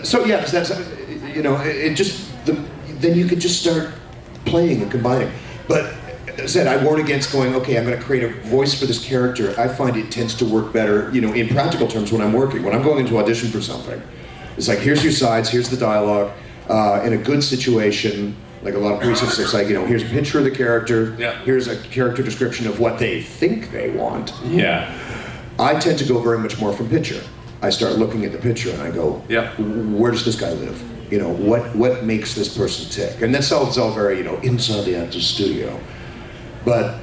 So yeah, 'cause that's, you know, then you could just start playing and combining. But as I said, I warn against going, okay, I'm going to create a voice for this character. I find it tends to work better, you know, in practical terms when I'm working. When I'm going into audition for something, it's like, here's your sides, here's the dialogue. In a good situation, like a lot of presets, it's like, you know, here's a picture of the character, here's a character description of what they think they want. Yeah. I tend to go very much more from picture. I start looking at the picture and I go, where does this guy live? You know, what makes this person tick? And that's all, it's all very, you know, inside the actor's studio. But,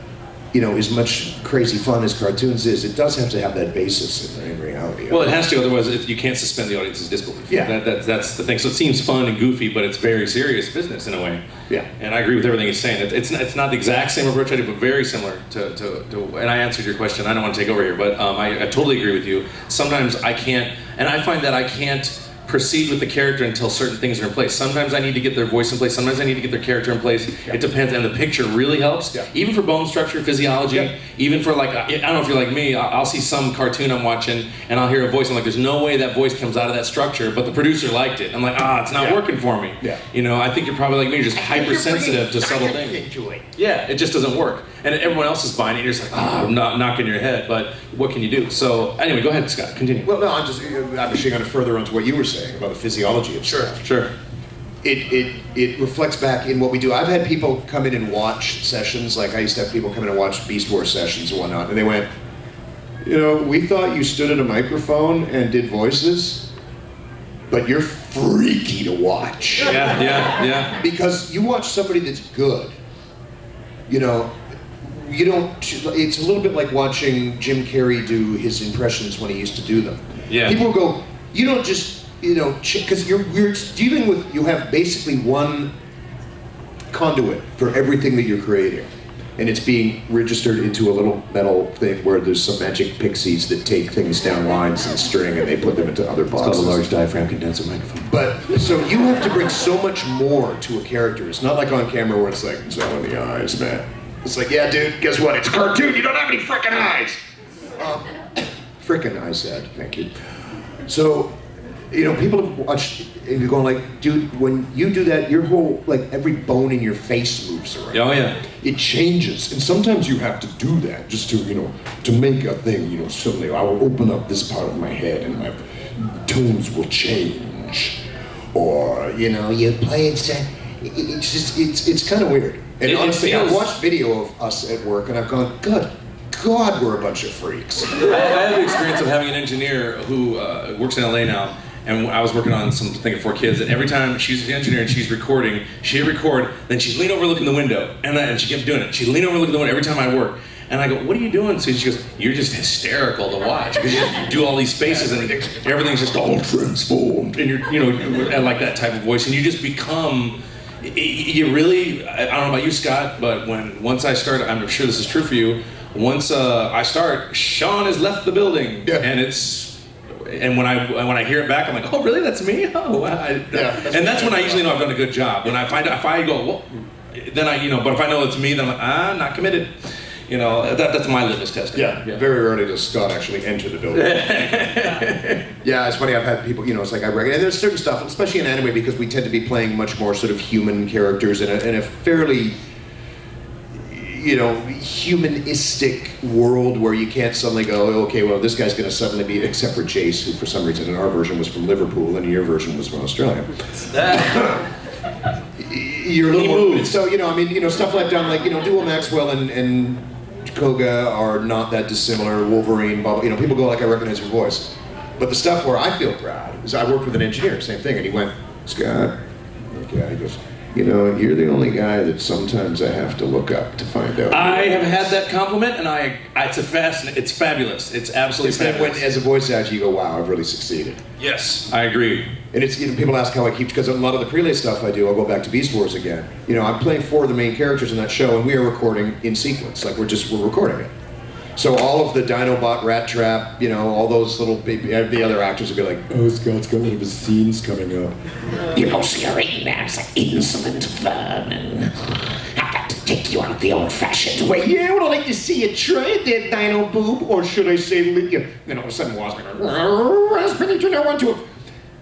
you know, as much crazy fun as cartoons is, it does have to have that basis in reality. Well, it has to, otherwise if you can't suspend the audience's disbelief. Yeah. That's the thing. So it seems fun and goofy, but it's very serious business in a way. Yeah. And I agree with everything he's saying. It's not the exact same approach I do, but very similar to and I answered your question. I don't want to take over here, but I totally agree with you. Sometimes I can't, and I find that I can't proceed with the character until certain things are in place. Sometimes I need to get their voice in place, sometimes I need to get their character in place. It depends, and the picture really helps. Even for bone structure, physiology, even for like, I don't know if you're like me, I'll see some cartoon I'm watching and I'll hear a voice, I'm like, there's no way that voice comes out of that structure, but the producer liked it. I'm like, it's not working for me. You know, I think you're probably like me, you're just hypersensitive to subtle things. Yeah, it just doesn't work. And everyone else is buying it, you're just like, not knocking your head, but what can you do? So anyway, go ahead, Scott, continue. Well, no, I'm actually going to further onto what you were saying about the physiology of stuff. Sure. It reflects back in what we do. I've had people come in and watch sessions, like I used to have people come in and watch Beast Wars sessions and whatnot, and they went, you know, we thought you stood at a microphone and did voices, but you're freaky to watch. Yeah. Because you watch somebody that's good, you know, you don't, it's a little bit like watching Jim Carrey do his impressions when he used to do them. Yeah. People go, you don't just, you know, because you're dealing with, you have basically one conduit for everything that you're creating. And it's being registered into a little metal thing where there's some magic pixies that take things down lines and string and they put them into other boxes. It's called a large diaphragm condenser microphone. But, so you have to bring so much more to a character. It's not like on camera where it's like, it's all in the eyes, man. It's like, yeah, dude, guess what? It's a cartoon, you don't have any frickin' eyes! Frickin' I said, thank you. So, you know, people have watched, and you're going like, dude, when you do that, your whole, like, every bone in your face moves around. Oh, yeah. It changes, and sometimes you have to do that just to, you know, to make a thing, you know, suddenly I will open up this part of my head and my tones will change. Or, you know, you play it, it's just, it's kind of weird. And honestly, I've watched video of us at work and I've gone, good God, we're a bunch of freaks. I have the experience of having an engineer who works in LA now, and I was working on something for kids, and every time she's the engineer and she's recording, she'd record, then she'd lean over, look in the window, and she kept doing it. She'd lean over, look in the window every time I work. And I go, what are you doing? So she goes, you're just hysterical to watch, because you do all these faces and everything's just all transformed, and you're, you know, like that type of voice, and you just become, you really, I don't know about you, Scott, but once I start, I'm sure this is true for you, once I start, Sean has left the building, and when I hear it back, I'm like, oh really, that's me? Oh, and that's when I usually know I've done a good job. When if I go, well, then I, you know, but if I know it's me, then I'm like, not committed. You know, that's my litmus test. Yeah, very rarely does Scott actually enter the building. Yeah, it's funny, I've had people, you know, it's like I recognize, and there's certain stuff, especially in anime, because we tend to be playing much more sort of human characters in a fairly, you know, humanistic world where you can't suddenly go, okay, well, this guy's going to suddenly be, except for Jace, who for some reason in our version was from Liverpool and your version was from Australia. You're a little more, so, you know, I mean, you know, stuff like done, like, you know, Dual Maxwell and Koga are not that dissimilar, Wolverine, blah, blah, you know, people go like, I recognize your voice. But the stuff where I feel proud is I worked with an engineer, same thing, and he went, Scott, okay, he goes, you know, you're the only guy that sometimes I have to look up to find out. I have had that compliment, and it's fabulous. It's absolutely fabulous. When, as a voice actor, you go, wow, I've really succeeded. Yes, I agree. And it's, you know, people ask how I keep, because a lot of the prelay stuff I do, I'll go back to Beast Wars again. You know, I'm playing 4 of the main characters in that show, and we are recording in sequence, like we're recording it. So all of the Dinobot, Rattrap, you know, all those little the other actors would be like, oh, Scott's got one of his scenes coming up. You know, so you're eating that like insolent vermin. I've got to take you out the old-fashioned way. Yeah, I would like to see you try it there, Dino Boob, or should I say, you know, all of a sudden Waspinator, I want to.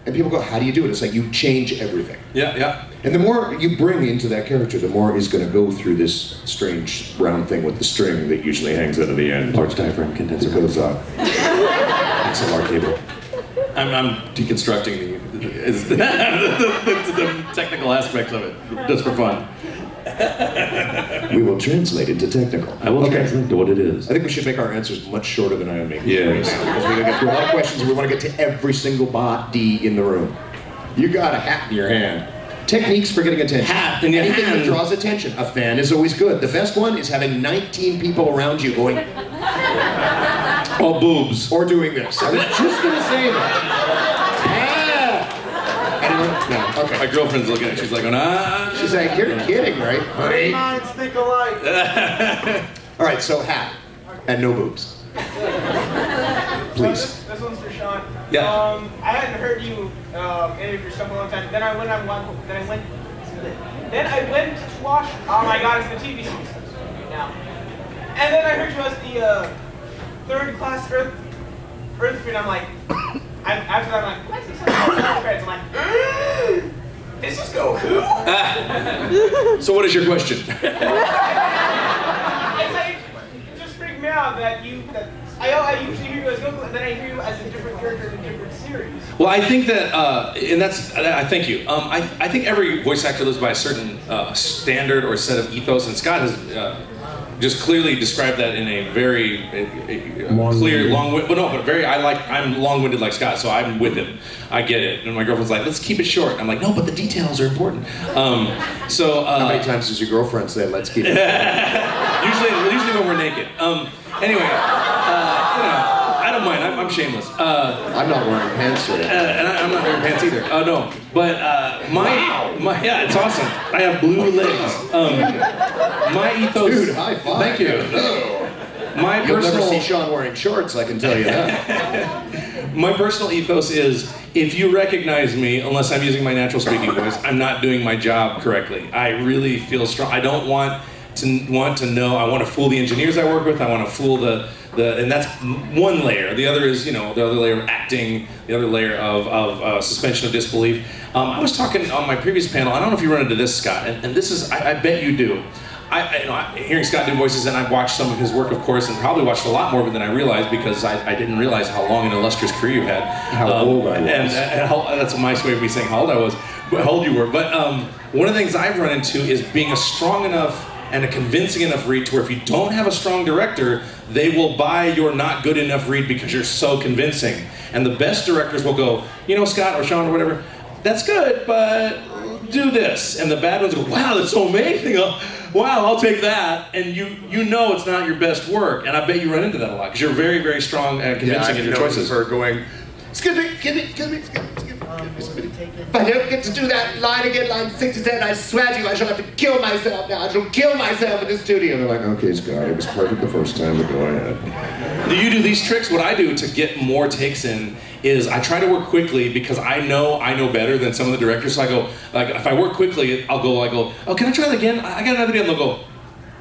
And people go, how do you do it? It's like you change everything. Yeah, yeah. And the more you bring into that character, the more he's going to go through this strange round thing with the string that usually hangs out of the end. Large diaphragm condenser. It goes up. XLR cable. I'm deconstructing the technical aspects of it, just for fun. We will translate it to technical. I will translate to what it is. I think we should make our answers much shorter than I am making. Yes. Because we're going to get through a lot of questions and we want to get to every single body in the room. You got a hat in your hand. Techniques for getting attention. Hat in your Anything hand. that draws attention. A fan is always good. The best one is having 19 people around you going, Oh, boobs. or doing this. I was just going to say that. Anyone? No. Okay. My girlfriend's looking at it. She's like, ah. She's like, you're kidding, right, honey? Minds think alike. All right, so hat and no boobs. Please. This one's for Sean. Yeah. I hadn't heard you edit your stuff in a long time. Then I went to watch. Oh my God, it's the TV series now. And then I heard you as the third class Earth Freeman. I'm like, after that, I'm like, why is he so credits? I'm like, this is Goku. So what is your question? It's like, it just freaked me out that I usually hear you as Goku, and then I hear you as a different character in a different series. Well, I think that, and that's, I thank you. I think every voice actor lives by a certain standard or set of ethos, and Scott has just clearly described that in a very clear, I'm long-winded like Scott, so I'm with him. I get it. And my girlfriend's like, let's keep it short. I'm like, no, but the details are important. How many times does your girlfriend say, let's keep it? usually when we're naked. Anyway, I don't mind. I'm shameless. I'm not wearing pants today. And I'm not wearing pants either. No. But yeah, it's awesome. I have blue legs. My ethos. Dude, high five. Thank you. My You'll never personal. see Sean wearing shorts, I can tell you that. My personal ethos is, if you recognize me, unless I'm using my natural speaking voice, I'm not doing my job correctly. I really feel strong. I don't want to know. I want to fool the engineers I work with. I want to fool and that's one layer. The other is, the other layer of acting, the other layer of suspension of disbelief. I was talking on my previous panel, I don't know if you run into this, Scott, and this is, I bet you do. Hearing Scott do voices, and I've watched some of his work, of course, and probably watched a lot more of it than I realized, because I didn't realize how long and illustrious career you had. How old I was. And that's a nice way of me saying how old I was, how old you were. But one of the things I've run into is being a strong enough and a convincing enough read to where if you don't have a strong director, they will buy your not good enough read because you're so convincing. And the best directors will go, Scott or Sean or whatever, that's good, but do this. And the bad ones go, wow, that's so amazing. Wow, I'll take that. And you know it's not your best work. And I bet you run into that a lot because you're very, very strong and convincing in your choices. Her going, excuse me. If I don't get to do that line again, line 67, I swear to you, I shall have to kill myself now. I shall kill myself in the studio. And they're like, okay, Scott, it was perfect the first time, but go ahead. Do you do these tricks? What I do to get more takes in is I try to work quickly because I know better than some of the directors. So I go, like, if I work quickly, I'll go, oh, can I try that again? I got another idea. And they'll go,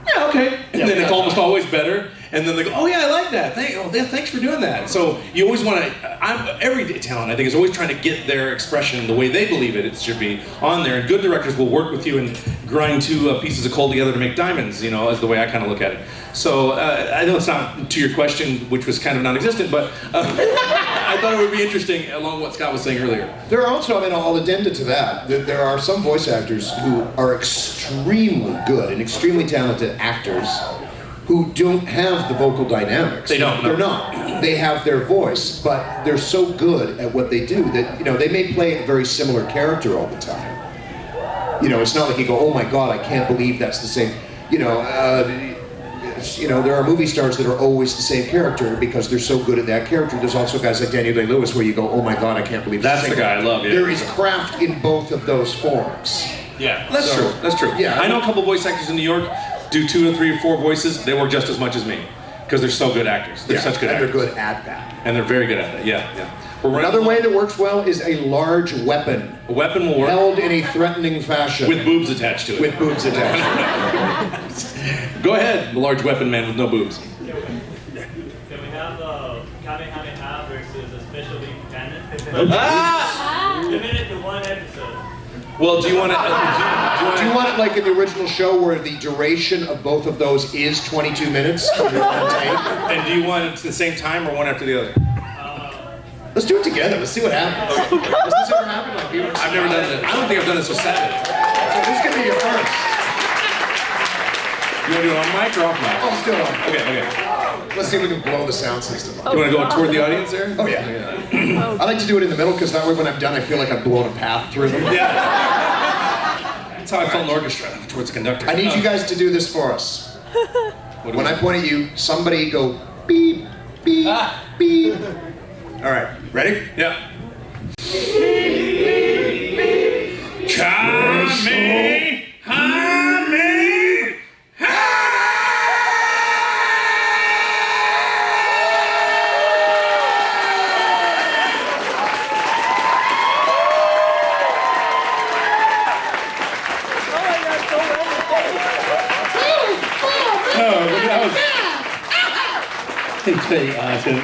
yeah, okay. And then it's almost always better. And then they go, oh yeah, I like that. Thanks for doing that. So you always want to, every talent I think is always trying to get their expression the way they believe it should be on there. And good directors will work with you and grind two pieces of coal together to make diamonds, is the way I kind of look at it. So I know it's not to your question, which was kind of non-existent, but I thought it would be interesting along what Scott was saying earlier. There are also, I'll addenda to that there are some voice actors who are extremely good and extremely talented actors who don't have the vocal dynamics. They don't. They're not. They have their voice, but they're so good at what they do that, they may play a very similar character all the time. It's not like you go, oh my God, I can't believe that's the same. There are movie stars that are always the same character because they're so good at that character. There's also guys like Daniel Day-Lewis where you go, oh my God, I can't believe that's the guy I love. Yeah. There is craft in both of those forms. Yeah, that's true. That's true. Yeah, I know a couple voice actors in New York do 2 or 3 or 4 voices. They work just as much as me because they're so good actors. They're such good actors. And they're good at that. And they're very good at that. Yeah. Another way that works well is a large weapon. A weapon will work. Held in a threatening fashion. With boobs attached to it. With boobs attached to it. Go ahead, the large weapon man with no boobs. So we have Kamehameha versus a special big cannon. one episode. Well, do you want to? Do you want it like in the original show where the duration of both of those is 22 minutes? And do you want it to the same time or one after the other? Let's do it together. Let's see what happens. Has this ever happened? Like, I've never done this. I don't think I've done this with Savage. So this could be your first. You want to do it on mic or off mic? Oh, let's do it on. Okay. Let's see if we can blow the sound system up. You want to go toward the audience there? Oh, yeah. I like to do it in the middle because that way when I'm done, I feel like I've blown a path through them. Yeah. That's how I felt in orchestra, towards the conductor. I need you guys to do this for us. When I point at you, somebody go beep, beep, beep. All right, ready? Yeah. It's very awesome.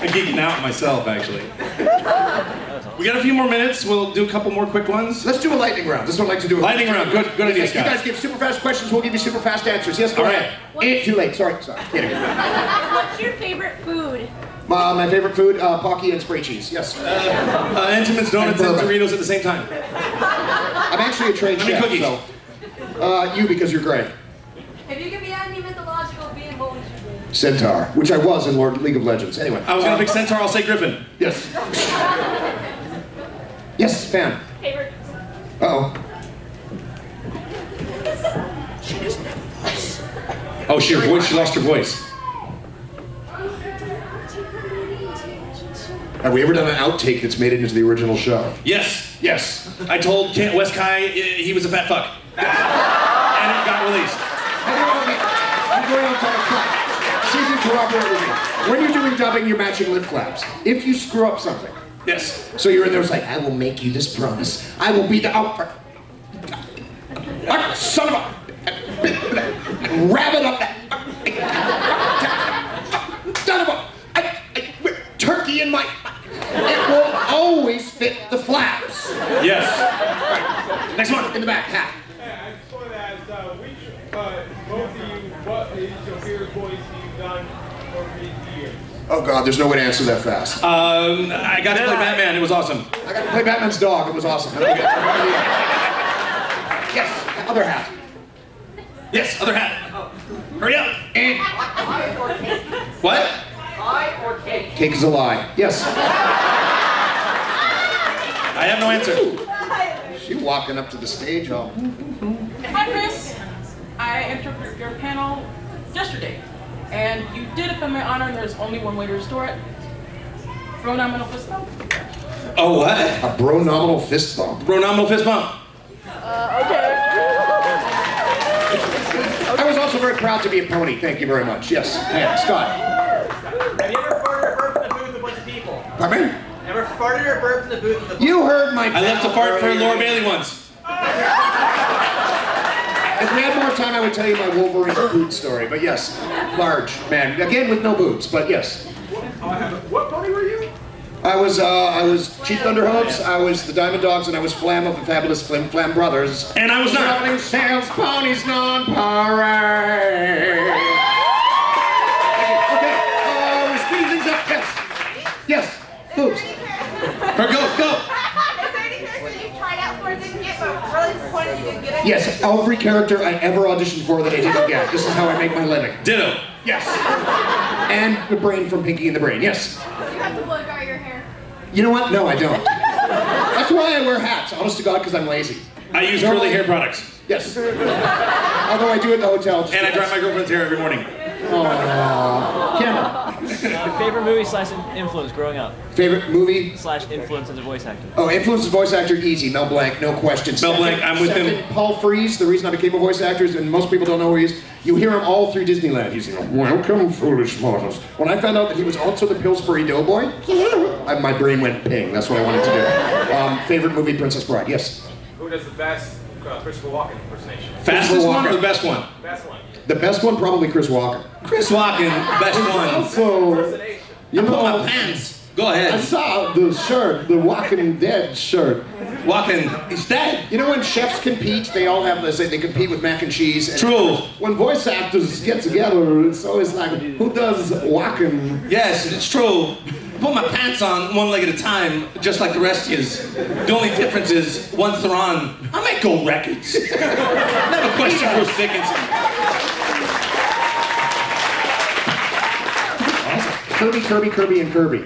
I'm geeking out myself, actually. We got a few more minutes. We'll do a couple more quick ones. Let's do a lightning round. This is what I like to do. Lightning round. Good idea, You guys give super fast questions. We'll give you super fast answers. Yes, go All ahead. Too late. Sorry. Kidding. What's your favorite food? My favorite food, Pocky and spray cheese. Yes. Intimates, donuts, and Doritos at the same time. I'm actually a trained How many chef. cookies? So, you because you're great. If you could be any mythological being, what would you be? Centaur, which I was in League of Legends. Anyway. I was gonna pick Centaur. I'll say Griffin. Yes. Yes, fan. Favorite? Uh-oh. Oh, she lost her voice. Have we ever done an outtake that's made it into the original show? Yes. Yes. I told Wes Kai he was a fat fuck. And it got released. I'm going on top of cut. See if you cooperate with me. When you're doing dubbing, you're matching lip flaps. If you screw up something, Yes. so you're in there, it's like, I will make you this promise. I will be the out. Son of a rabbit up that. Son of a turkey in my. It will always fit the flaps. Yes. Next one. In the back, hat. I just wanted to ask, both of you, what is your favorite voice you've done over these years? Oh God, there's no way to answer that fast. I got to play Batman. It was awesome. I got to play Batman's dog. It was awesome. Yes, other hat. Yes, other hat. Hurry up. And What? cake is a lie. Yes. I have no answer. She walking up to the stage. Oh. Hi, Chris. I entered your panel yesterday, and you did it for my honor, and there's only one way to restore it. Bronominal Fistbump. Oh, what? A Bronominal Fistbump. Bronominal Fistbump. Okay. I was also very proud to be a pony. Thank you very much. Yes. Yeah, Scott. Have you ever farted or burped in the booth with a bunch of people? Pardon me? Ever farted or burped in the booth with a bunch You heard my. I left a fart for Laura Bailey once. If we had more time, I would tell you my Wolverine boot story. But yes, large man. Again with no boots. But yes. What pony were you? I was Chief Thunderhooves, I was the Diamond Dogs, and I was Flam of the Fabulous Flim Flam Brothers. And I was not. Traveling sales ponies non-parade. Okay, we're speeding things up. Yes. Yes. Boobs. Her, go. Is there any character you tried out for and didn't get, but really disappointed you didn't get it? Yes, every character I ever auditioned for that I didn't get. This is how I make my living. Ditto. Yes. And the brain from Pinky and the Brain. Yes. Do you have to blow dry your hair? You know what? No, I don't. That's why I wear hats, honest to God, because I'm lazy. I use curly hair products. Yes. Although I do it at the hotel. just And I dry because- my girlfriend's hair every morning. Camera. Favorite movie slash influence growing up? Favorite movie? Slash influence as a voice actor? Oh, influence as voice actor, easy. Mel Blanc, no question. Mel Blanc, I'm with him. Paul Frees, the reason I became a voice actor is, and most people don't know who he is, you hear him all through Disneyland. He's like, welcome, foolish mortals. When I found out that he was also the Pillsbury Doughboy, my brain went ping. That's what I wanted to do. Favorite movie, Princess Bride, yes. Who does the best Christopher Walken impersonation? Fastest one Walker. or the best one? Best one. The best one, probably Chris Walker. Chris Walken, best one. Also, you I put my know, pants. Go I ahead. saw the shirt, the Walking Dead shirt. Walking. He's dead. You know when chefs compete, they all have this, they compete with mac and cheese. And True. When voice actors get together, it's always like, who does walking? Yes, it's true. I put my pants on one leg at a time, just like the rest of yous. The only difference is, once they're on, I might go records. Never question Bruce Dickinson. Kirby, and Kirby.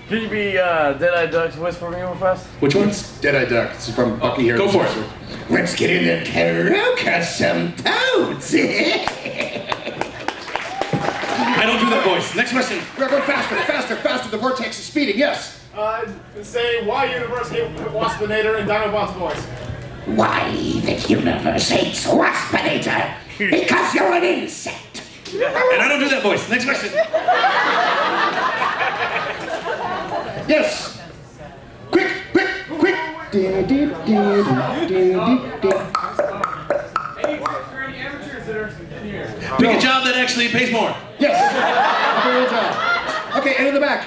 Can you be Dead-Eye Duck's voice for me real fast? Which ones? Dead-Eye Duck. It's from Bucky here. Go for it. Let's get in the karaoke some toads. I don't do that voice. Next question. Go faster. The vortex is speeding, yes. Say why universe hate Waspinator in Dinobot's voice. Why the universe hates Waspinator? Because you're an insect. And I don't do that voice. Next question. Yes. Quick. Any for any amateurs that are in here? Pick a job that actually pays more. Yes. Very good job. Okay, and in the back.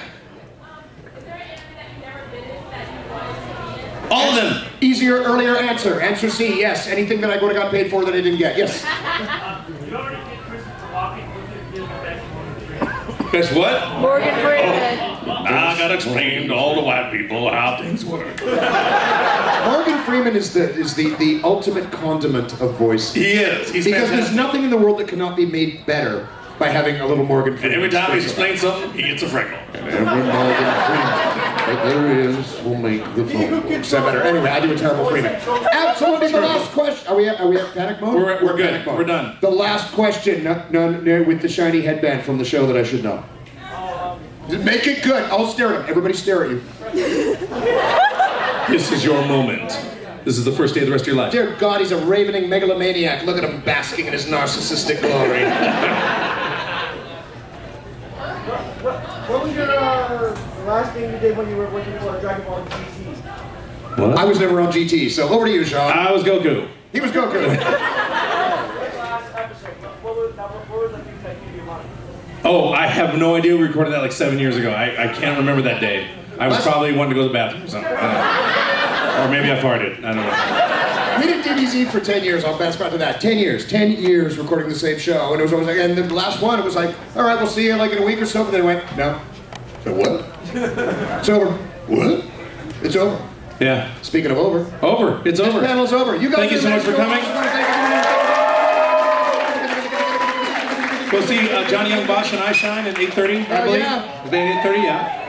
All of them. Easier, earlier answer. Answer C, yes. Anything that I would have got paid for that I didn't get. Yes. You already did Christopher Walker. Guess what? Morgan Freeman. I gotta explain to all the white people how things work. Morgan Freeman is the ultimate condiment of voice. He is. He's Because fantastic. there's nothing in the world that cannot be made better by having a little Morgan And Freeman. every time he explains something, he gets a freckle. Every Morgan Freeman that there is will make the phone book sound better. Anyway, I do a terrible Freeman. Absolutely, the last question. Are we at panic mode? We're good. Panic mode. We're done. The last question. No, with the shiny headband from the show that I should know. Make it good. I'll stare at him. Everybody stare at you. This is your moment. This is the first day of the rest of your life. Dear God, he's a ravening megalomaniac. Look at him basking in his narcissistic glory. What was your last thing you did when you were working for Dragon Ball GT? What? I was never on GT, so over to you, Sean. I was Goku. He was Goku. Last episode, what was the things that gave you money? Oh, I have no idea. We recorded that like 7 years ago. I can't remember that day. I was probably wanting to go to the bathroom or something. I don't know. Or maybe I farted. I don't know. We did DBZ for 10 years. I'll bounce back to that. 10 years. 10 years recording the same show. And it was always like, and the last one, it was like, all right, we'll see you like in a week or so. But then it went, no. So what? It's over. What? It's over. Yeah. Speaking of over. Over. It's over. This panel's over. You guys Thank you so much for coming. Go see Johnny Young Bosch and I Shine at 8:30, I believe. yeah. Is that 8:30? Yeah.